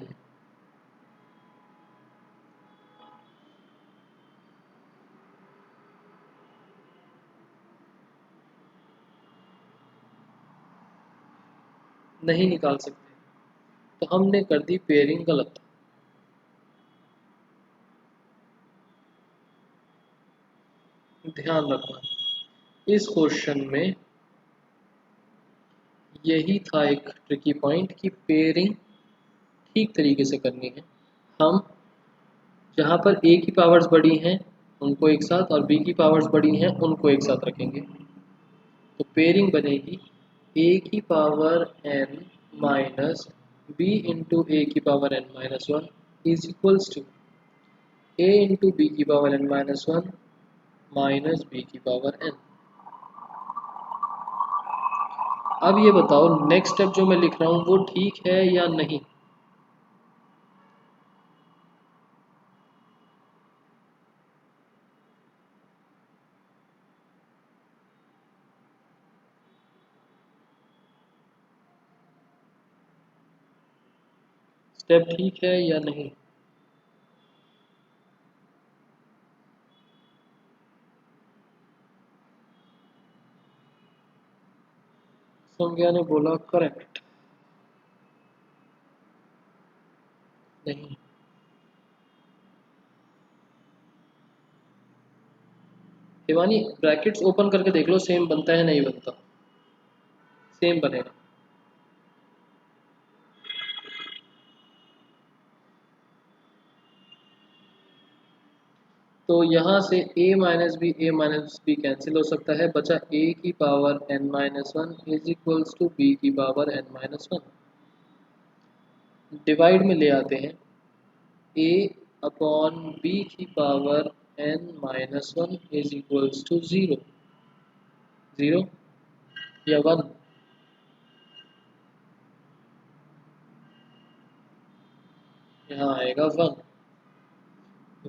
नहीं निकाल सकते, तो हमने कर दी पेयरिंग गलत। ध्यान रखना इस क्वेश्चन में यही था एक ट्रिकी पॉइंट कि पेयरिंग ठीक तरीके से करनी है। हम जहाँ पर a की पावर्स बड़ी हैं उनको एक साथ और b की पावर्स बड़ी हैं उनको एक साथ रखेंगे, तो पेयरिंग बनेगी a की power n minus b into A की power n minus 1 is equals to a into B की power n minus 1 minus B की पावर n। अब ये बताओ नेक्स्ट स्टेप जो मैं लिख रहा हूँ वो ठीक है या नहीं। स्टेप ठीक है या नहीं। संज्ञा ने बोला करेक्ट नहीं। शिवानी ब्रैकेट्स ओपन करके देख लो सेम बनता है नहीं बनता। सेम बनेगा। तो यहाँ से a माइनस बी कैंसिल हो सकता है, बचा a की power n minus one is equals to B की power n minus one. Divide में ले आते हैं, a अपॉन b की power n minus one is equals to zero. Zero या वन? यहाँ आएगा वन।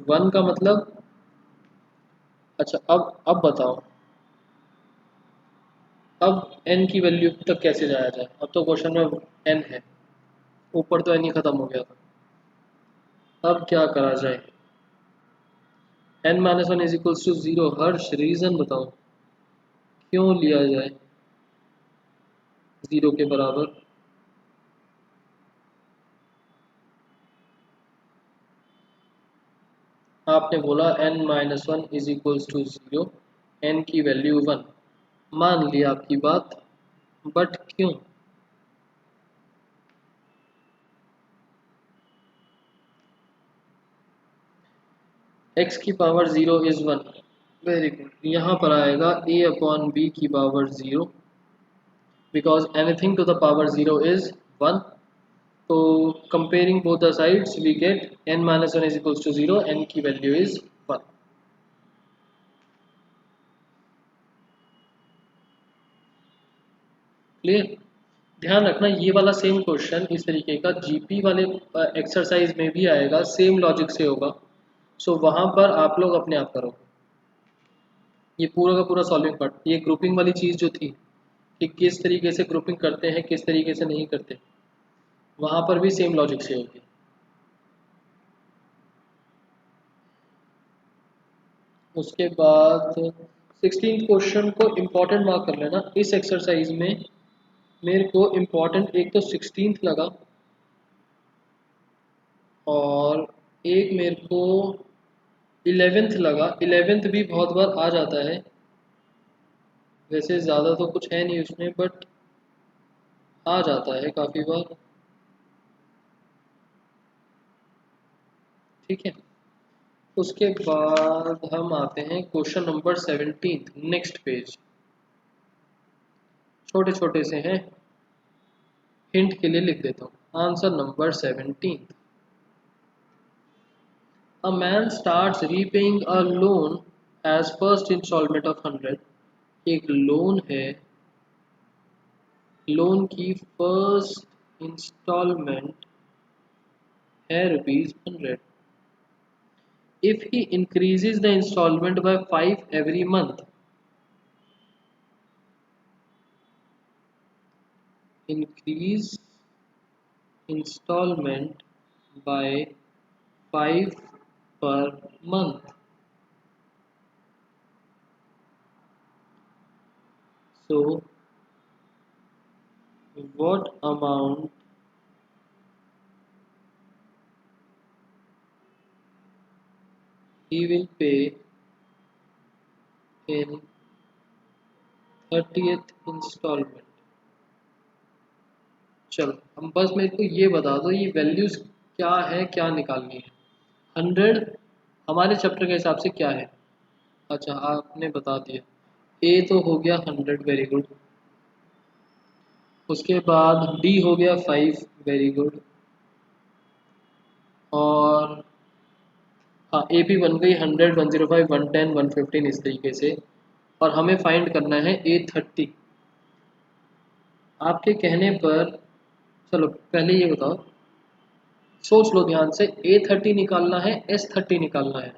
वन का मतलब, अच्छा अब बताओ, अब n की वैल्यू तक कैसे जाया जाए? अब तो क्वेश्चन में n है, ऊपर तो n ही खत्म हो गया था। अब क्या करा जाए? n minus one is equals to zero. Harsh reason बताओ क्यों लिया जाए ज़ीरो के बराबर? आपने बोला n minus one is equals to zero, n की वैल्यू वन। मान लिया आपकी बात, बट क्यों? x की power zero is one. Very good. यहाँ पर आएगा a अपॉन बी की power zero, because anything to the power zero is one. तो comparing both the sides we get n minus one is equals to zero, n की value is one. Clear? ध्यान रखना ये वाला same question इस तरीके का जीपी वाले एक्सरसाइज में भी आएगा, सेम लॉजिक से होगा। सो वहाँ पर आप लोग अपने आप करो। ये पूरा का पूरा सॉल्विंग पार्ट, ये ग्रुपिंग वाली चीज़ जो थी कि किस तरीके से ग्रुपिंग करते हैं किस तरीके से नहीं करते, वहाँ पर भी सेम लॉजिक से होगी। उसके बाद 16th क्वेश्चन को इम्पोर्टेंट मार्क कर लेना। इस एक्सरसाइज में मेरे को इम्पोर्टेंट एक तो 16th लगा, और एक मेरे को 11th लगा। 11th भी बहुत बार आ जाता है, वैसे ज़्यादा तो कुछ है नहीं उसमें, बट आ जाता है काफ़ी बार। ठीक है। उसके बाद हम आते हैं क्वेश्चन नंबर 17, नेक्स्ट पेज। छोटे छोटे से हैं, हिंट के लिए लिख देता हूँ। Answer number 17, a man starts repaying a loan as first installment of 100। एक लोन है, लोन की फर्स्ट इंस्टॉलमेंट है ₹100। If he increases the installment by 5 every month, increase installment by 5 per month. So what amount he will pay in 30th installment? चलो हम बस मेरे को ये बता दो ये वैल्यूज क्या है, क्या निकालनी है। 100 हमारे चैप्टर के हिसाब से क्या है? अच्छा आपने बता दिया, ए तो हो गया 100, वेरी गुड। उसके बाद डी हो गया 5, वेरी गुड। और हाँ ए पी बन गई 100, 105, 110, 115 इस तरीके से। और हमें फाइंड करना है A30। आपके कहने पर चलो पहले ये बताओ, सोच लो ध्यान से, A30 निकालना है S30 निकालना है?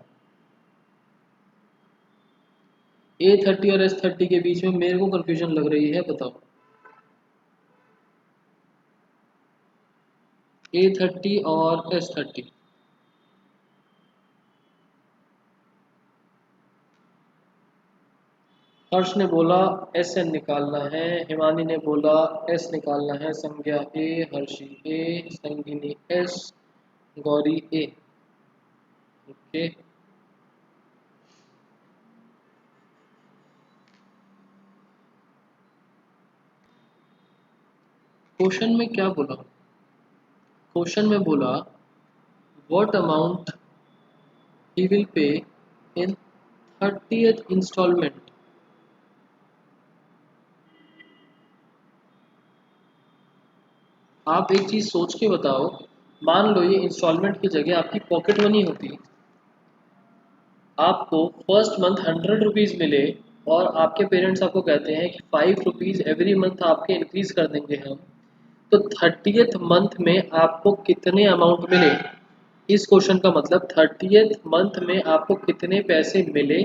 A30 और S30 के बीच में मेरे को कंफ्यूजन लग रही है, बताओ। A30 और S30, हर्ष ने बोला एस एन निकालना है, हिमानी ने बोला एस निकालना है, संज्ञा ए, हर्षी ए, संगिनी एस, गौरी ए। ओके, क्वेश्चन में क्या बोला? क्वेश्चन में बोला व्हाट अमाउंट ही विल पे इन 30th इंस्टॉलमेंट। आप एक चीज सोच के बताओ, मान लो ये इंस्टॉलमेंट की जगह आपकी पॉकेट मनी होती, आपको फर्स्ट मंथ 100 रुपीज़ मिले और आपके पेरेंट्स आपको कहते हैं कि 5 रुपीज़ एवरी मंथ आपके इंक्रीज कर देंगे हम, तो 30th मंथ में आपको कितने अमाउंट मिले? इस क्वेश्चन का मतलब 30th मंथ में आपको कितने पैसे मिले,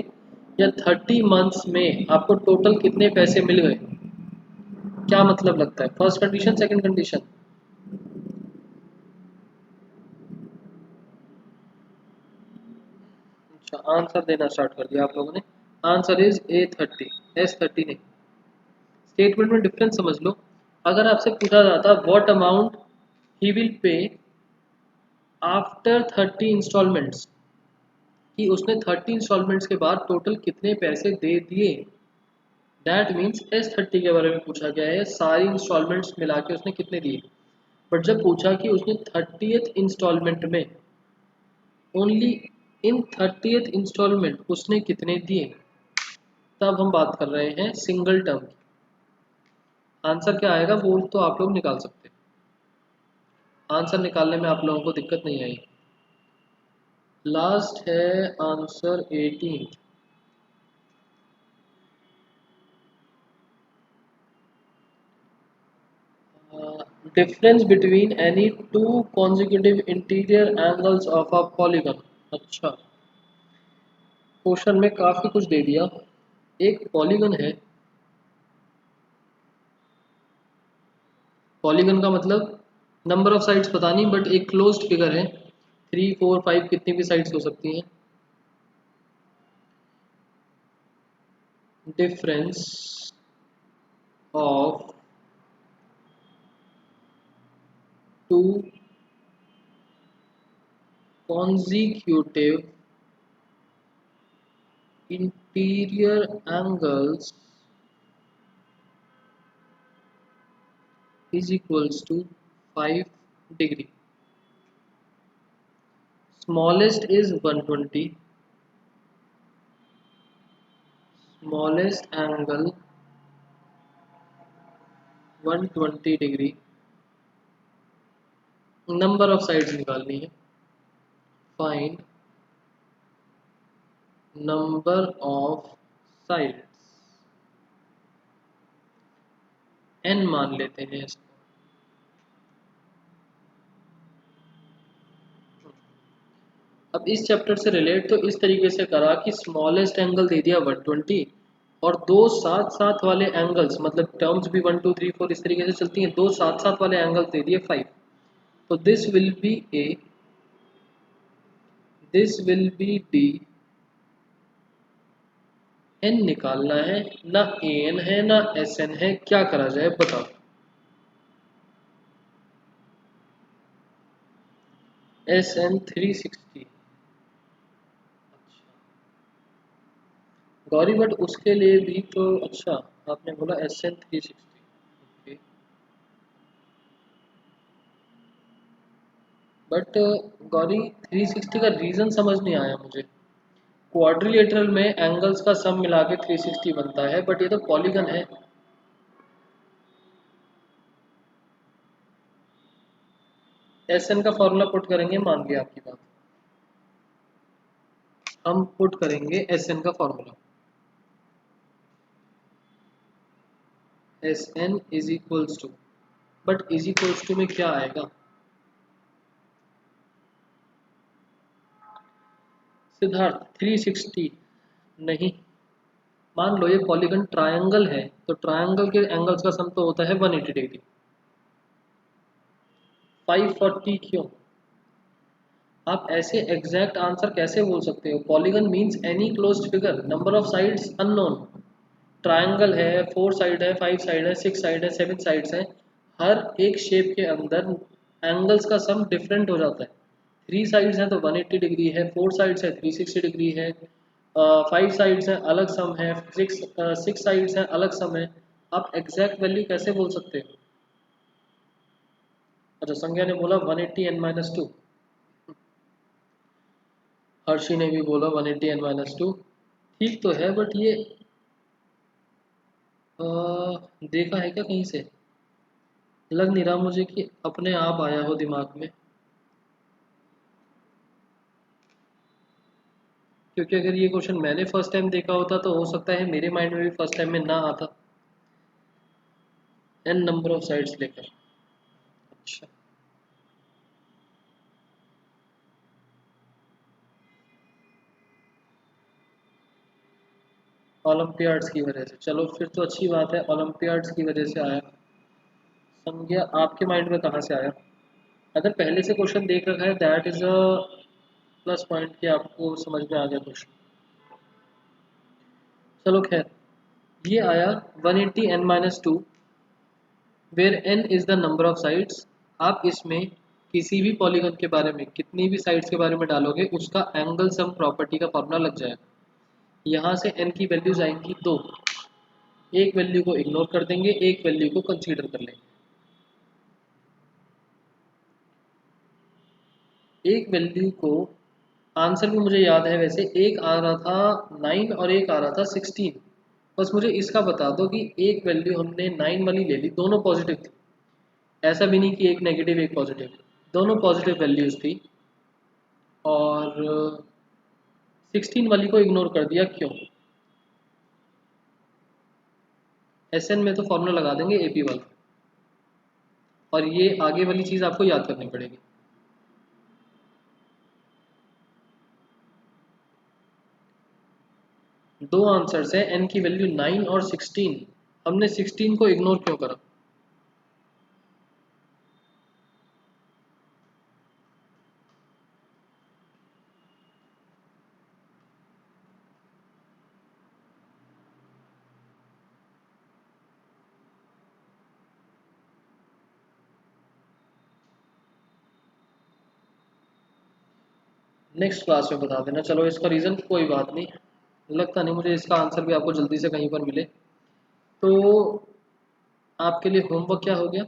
या 30 मंथ्स में आपको टोटल कितने पैसे मिल गए? क्या मतलब लगता है? First condition, second condition? अच्छा, आंसर देना स्टार्ट कर दिया आप लोगों ने। आंसर इज A30, S30 नहीं। स्टेटमेंट में डिफरेंस समझ लो। अगर आपसे पूछा जाता what amount he will pay after 30 installments, कि उसने 30 इंस्टॉलमेंट्स के बाद टोटल कितने पैसे दे दिए, दैट मीन्स S30 के बारे में पूछा गया है, सारी इंस्टॉलमेंट्स मिला के उसने कितने दिए। बट जब पूछा कि उसने 30th इंस्टॉलमेंट में, ओनली इन 30th इंस्टॉलमेंट उसने कितने दिए, तब हम बात कर रहे हैं सिंगल टर्म की। आंसर क्या आएगा वो तो आप लोग निकाल सकते हैं, आंसर निकालने में आप लोगों को दिक्कत नहीं आएगी। लास्ट है answer 18। Difference between any two consecutive interior angles of a polygon. अच्छा, क्वेश्चन में काफी कुछ दे दिया। एक पॉलीगन है, पॉलीगन का मतलब नंबर ऑफ साइड्स पता नहीं, बट एक क्लोज्ड फिगर है, 3 4 5 कितनी भी साइड्स हो सकती हैं। Difference of two consecutive interior angles is equals to 5 degree. Smallest is 120, smallest angle 120 degree, number of sides निकालनी है, find number of sides, n मान लेते हैं इसको। अब इस चैप्टर से रिलेट तो इस तरीके से करा कि स्मॉलेस्ट एंगल दे दिया 120, और दो साथ साथ वाले एंगल्स, मतलब टर्म्स भी 1 2 3 4 इस तरीके से चलती हैं, दो साथ साथ वाले एंगल्स दे दिए 5। तो this will be a, this will be d, n निकालना है, ना ए एन है ना एस एन है, क्या करा जाए बताओ? S N 360। गौरी बट उसके लिए भी तो, अच्छा आपने बोला एस एन 360, बट गौरी 360 का रीजन समझ नहीं आया मुझे। क्वाड्रिलेटरल में एंगल्स का सम मिला के 360 बनता है, बट ये तो पॉलीगन है। एस एन का फॉर्मूला पुट करेंगे, मान लिया आपकी बात, हम पुट करेंगे एस एन का formula. S N is equals to, but is equals to में क्या आएगा? सिद्धार्थ 360 नहीं। मान लो ये पॉलीगन ट्रायंगल है, तो ट्रायंगल के एंगल्स का सम तो होता है 180 डिग्री। 540 क्यों? आप ऐसे एग्जैक्ट आंसर कैसे बोल सकते हो? Polygon means any closed figure, number of sides unknown. Triangle है, 4 साइड है, 5 साइड है, 6 साइड है, 7 साइड्स हैं, हर एक शेप के अंदर एंगल्स का सम डिफरेंट हो जाता है। 3 साइड्स हैं तो 180 डिग्री है, 4 साइड्स है 360 डिग्री है, 5 साइड्स हैं अलग सम है, 6 साइड्स हैं अलग सम है। आप एग्जैक्ट वैल्यू कैसे बोल सकते हो? अच्छा, संज्ञा ने बोला 180 n-2, हर्षी ने भी बोला 180 n-2। ठीक तो है बट ये देखा है क्या कहीं से? लग नहीं रहा मुझे कि अपने आप आया हो दिमाग में, क्योंकि अगर ये क्वेश्चन मैंने फर्स्ट टाइम देखा होता तो हो सकता है मेरे माइंड में भी फर्स्ट टाइम में ना आता। एन नंबर ऑफ साइड्स लेकर। अच्छा, ओलंपियाड्स की वजह से, चलो फिर तो अच्छी बात है, ओलंपियाड्स की वजह से आया। संज्ञा आपके माइंड में कहाँ से आया? अगर पहले से क्वेश्चन देख रखा है that is a plus point कि आपको समझ में आ गया क्वेश्चन। चलो खैर, ये आया 180 n-2 where n is the number of sides. आप इसमें किसी भी पॉलीगन के बारे में, कितनी भी साइड्स के बारे में डालोगे, उसका एंगल सम प्रॉपर्टी का फॉर्मूला लग जाएगा। यहाँ से n की वैल्यूज आएंगी दो, एक वैल्यू को इग्नोर कर देंगे, एक वैल्यू को कंसीडर कर लेंगे। एक वैल्यू को, आंसर भी मुझे याद है वैसे, एक आ रहा था 9 और एक आ रहा था 16। बस मुझे इसका बता दो कि एक वैल्यू हमने 9 वाली ले ली, दोनों पॉजिटिव थी, ऐसा भी नहीं कि एक नेगेटिव एक पॉजिटिव, दोनों पॉजिटिव वैल्यूज थी, और 16 वाली को इग्नोर कर दिया, क्यों? एस एन में तो फॉर्मूला लगा देंगे एपी वाला, और ये आगे वाली चीज़ आपको याद करनी पड़ेगी। दो आंसर्स हैं, एन की वैल्यू 9 और 16, हमने 16 को इग्नोर क्यों करा? नेक्स्ट क्लास में बता देना, चलो इसका रीज़न कोई बात नहीं, लगता नहीं मुझे इसका आंसर भी आपको जल्दी से कहीं पर मिले। तो आपके लिए होमवर्क क्या हो गया?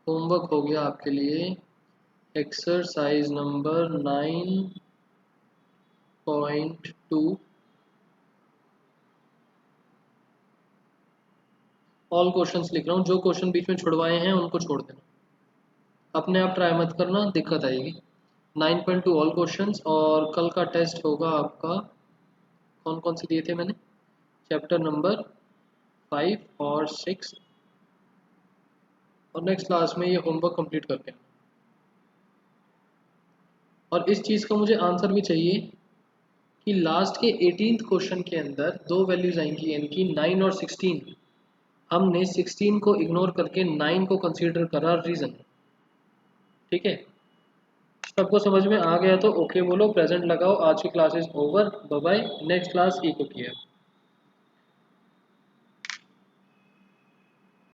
होमवर्क हो गया आपके लिए एक्सरसाइज नंबर 9.2, ऑल क्वेश्चंस लिख रहा हूँ, जो क्वेश्चन बीच में छुड़वाए हैं उनको छोड़ देना, अपने आप ट्राई मत करना, दिक्कत आएगी। 9.2 ऑल क्वेश्चंस, और कल का टेस्ट होगा आपका, कौन कौन से दिए थे मैंने, चैप्टर नंबर 5 और 6, और नेक्स्ट क्लास में ये होमवर्क कंप्लीट करके आना। और इस चीज़ का मुझे आंसर भी चाहिए कि लास्ट के 18th क्वेश्चन के अंदर दो वैल्यूज आएंगी एन की, 9 और 16, हमने 16 को इग्नोर करके 9 को कंसीडर करा, रीज़न। ठीक है, सबको समझ में आ गया तो ओके बोलो, प्रेजेंट लगाओ, आज की class is over, bye bye, next class ई को किया।